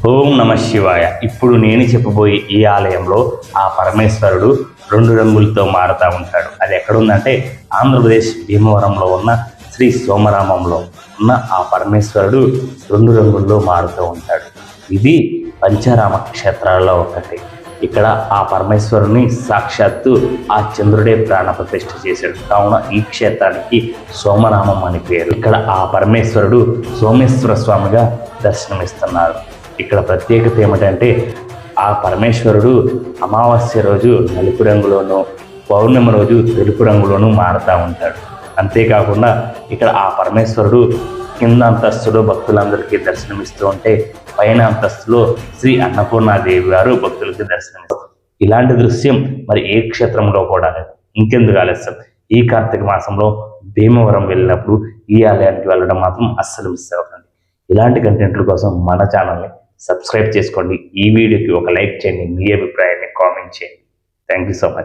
ఓం నమ శివాయ. ఇప్పుడు నేను చెప్పబోయే ఈ ఆలయంలో ఆ పరమేశ్వరుడు 2 రంగులతో మారుతూ ఉంటాడు. అది ఎక్కడుందంటే ఆంధ్రప్రదేశ్ భీమవరంలో ఉన్న శ్రీ సోమరామంలో ఉన్న ఆ పరమేశ్వరుడు 2 రంగుల్లో మారుతూ ఉంటాడు. ఇది పంచారామ క్షేత్రాల్లో ఒకటి. ఇక్కడ ఆ పరమేశ్వరుని సాక్షాత్తు ఆ చంద్రుడే ప్రాణప్రతిష్ఠ చేశాడు. కావున ఈ క్షేత్రానికి సోమరామం అని పేరు. ఇక్కడ ఆ పరమేశ్వరుడు సోమేశ్వర స్వామిగా దర్శనమిస్తున్నారు. ఇక్కడ ప్రత్యేకత ఏమిటంటే ఆ పరమేశ్వరుడు అమావాస్య రోజు నలుపు రంగులోనూ, పౌర్ణమి రోజు తెలుపు రంగులోనూ మారుతూ ఉంటాడు. అంతేకాకుండా ఇక్కడ ఆ పరమేశ్వరుడు కింద అంతస్తులో భక్తులందరికీ దర్శనమిస్తూ ఉంటే పైన అంతస్తులో శ్రీ అన్నపూర్ణాదేవి గారు భక్తులకి దర్శనమిస్తారు. ఇలాంటి దృశ్యం మరి ఏ క్షేత్రంలో కూడా లేదు. ఇంకెందుకు ఆలస్యం, ఈ కార్తీక మాసంలో భీమవరం వెళ్ళినప్పుడు ఈ ఆలయానికి వెళ్ళడం మాత్రం అస్సలు మిస్ అవ్వకండి. ఇలాంటి కంటెంట్ల కోసం మన ఛానల్ని సబ్స్క్రైబ్ చేసుకోండి. ఈ వీడియోకి ఒక లైక్ చేయండి. మీ అభిప్రాయాన్ని కామెంట్ చేయండి. Thank you so much.